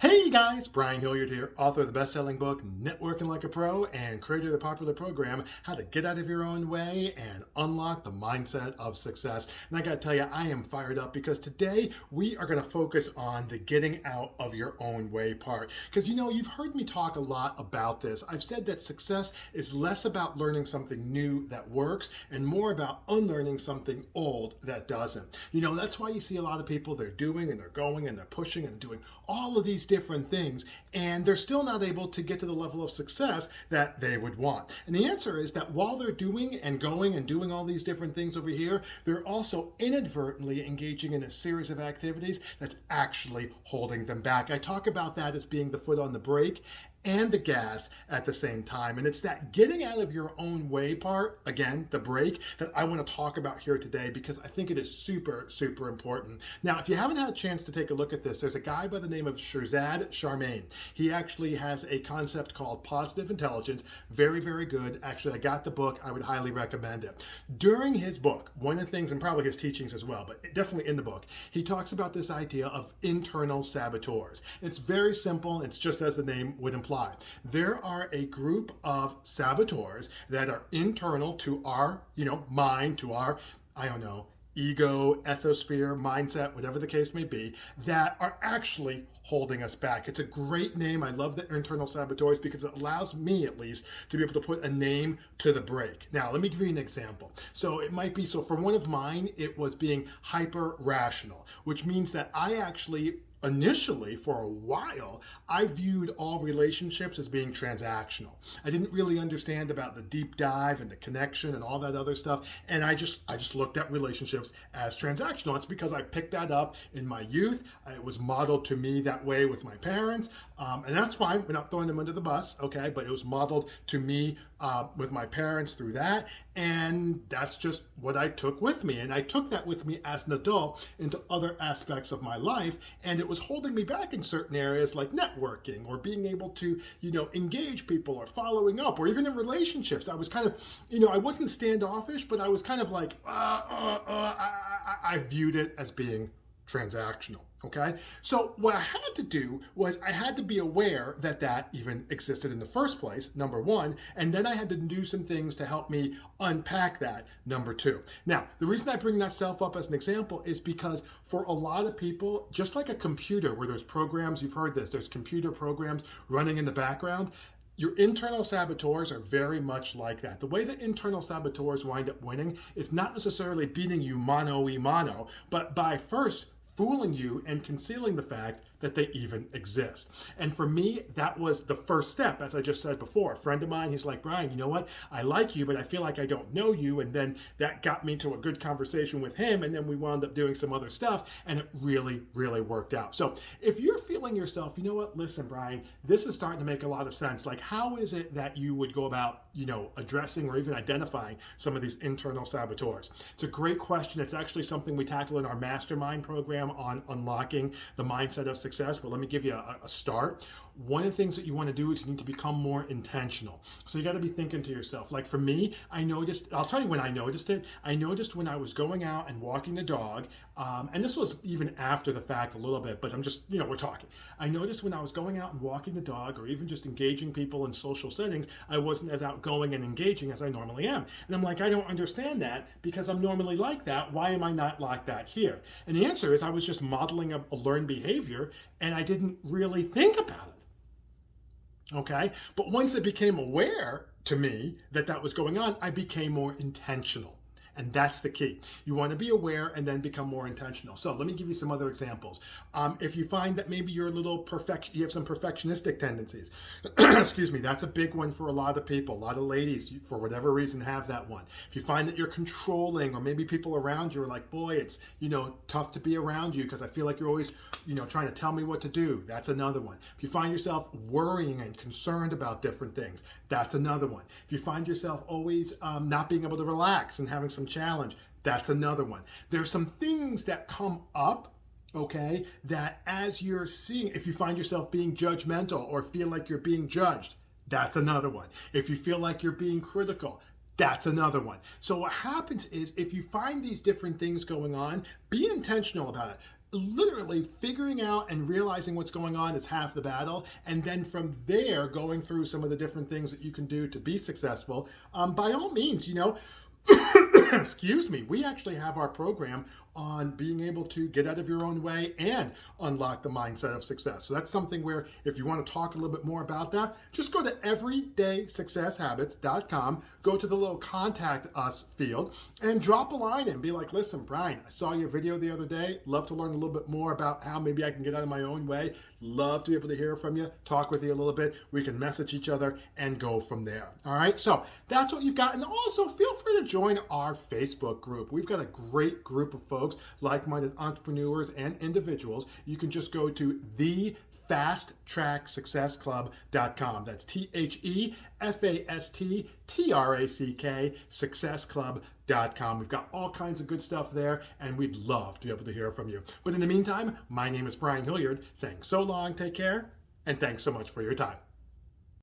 Hey guys, Brian Hilliard here, author of the best-selling book Networking Like a Pro and creator of the popular program How to Get Out of Your Own Way and Unlock the Mindset of Success. And I gotta tell you, I am fired up because today we are gonna focus on the getting out of your own way part. Because you've heard me talk a lot about this. I've said that success is less about learning something new that works and more about unlearning something old that doesn't. That's why you see a lot of people, they're doing and they're going and they're pushing and doing all of these different things, and they're still not able to get to the level of success that they would want. And the answer is that while they're doing and going and doing all these different things over here, they're also inadvertently engaging in a series of activities that's actually holding them back. I talk about that as being the foot on the brake and the gas at the same time. And it's that getting out of your own way part, again, the brake, that I want to talk about here today because I think it is super, super important. Now, if you haven't had a chance to take a look at this, there's a guy by the name of Shirzad Chamine. He actually has a concept called positive intelligence. Very, very good. Actually, I got the book. I would highly recommend it. During his book, one of the things, and probably his teachings as well, but definitely in the book, he talks about this idea of internal saboteurs. It's very simple. It's just as the name would imply. There are a group of saboteurs that are internal to our, mind, to our, ego, ethosphere, mindset, whatever the case may be, that are actually holding us back. It's a great name. I love the internal saboteurs because it allows me, at least, to be able to put a name to the brake. Now, let me give you an example. So it might be, for one of mine, it was being hyper rational, which means that I actually initially, for a while, I viewed all relationships as being transactional. I didn't really understand about the deep dive and the connection and all that other stuff, and I just looked at relationships as transactional. It's because I picked that up in my youth. It was modeled to me that way with my parents, and that's fine. We're not throwing them under the bus, okay? But it was modeled to me with my parents through that, and that's just what I took with me. And I took that with me as an adult into other aspects of my life, and it was holding me back in certain areas like networking or being able to, engage people or following up, or even in relationships. I was kind of, I wasn't standoffish, but I was kind of like, I viewed it as being transactional. Okay. So what I had to do was I had to be aware that that even existed in the first place, number one, and then I had to do some things to help me unpack that, number two. Now, the reason I bring that self up as an example is because for a lot of people, just like a computer where there's programs, you've heard this, there's computer programs running in the background. Your internal saboteurs are very much like that. The way that internal saboteurs wind up winning is not necessarily beating you mano-a-mano, but by first fooling you and concealing the fact that they even exist. And for me, that was the first step. As I just said before, a friend of mine, he's like, Brian, you know what? I like you, but I feel like I don't know you. And then that got me to a good conversation with him. And then we wound up doing some other stuff. And it really, really worked out. So if you're feeling yourself, you know what? Listen, Brian, this is starting to make a lot of sense. Like, how is it that you would go about, addressing or even identifying some of these internal saboteurs? It's a great question. It's actually something we tackle in our mastermind program on unlocking the mindset of success, but let me give you a start. One of the things that you want to do is you need to become more intentional. So you got to be thinking to yourself, like for me, I noticed, I'll tell you when I noticed it. I noticed when I was going out and walking the dog, and this was even after the fact a little bit, but I'm just, we're talking. I noticed when I was going out and walking the dog or even just engaging people in social settings, I wasn't as outgoing and engaging as I normally am. And I'm like, I don't understand that because I'm normally like that. Why am I not like that here? And the answer is I was just modeling a learned behavior and I didn't really think about it. Okay, but once it became aware to me that that was going on, I became more intentional. And that's the key. You want to be aware and then become more intentional. So let me give you some other examples. If you find that maybe you're a little you have some perfectionistic tendencies, excuse me, that's a big one for a lot of people. A lot of ladies, for whatever reason, have that one. If you find that you're controlling, or maybe people around you are like, boy, it's, tough to be around you because I feel like you're always, trying to tell me what to do. That's another one. If you find yourself worrying and concerned about different things, that's another one. If you find yourself always not being able to relax and having some challenge, that's another one. There's some things that come up, okay, that as you're seeing, if you find yourself being judgmental or feel like you're being judged, that's another one. If you feel like you're being critical, that's another one. So what happens is if you find these different things going on, be intentional about it. literally figuring out and realizing what's going on is half the battle. And then from there, going through some of the different things that you can do to be successful. By all means, excuse me, we actually have our program on being able to get out of your own way and unlock the mindset of success. So that's something where if you want to talk a little bit more about that, just go to everydaysuccesshabits.com, go to the little contact us field and drop a line and be like, listen, Brian, I saw your video the other day. Love to learn a little bit more about how maybe I can get out of my own way. Love to be able to hear from you, talk with you a little bit. We can message each other and go from there. All right. So that's what you've got. And also feel free to join our Facebook group. We've got a great group of folks, like-minded entrepreneurs and individuals. You can just go to thefasttracksuccessclub.com. That's THEFASTTRACK successclub.com. We've got all kinds of good stuff there, and we'd love to be able to hear from you. But in the meantime, my name is Brian Hilliard, saying so long, take care, and thanks so much for your time.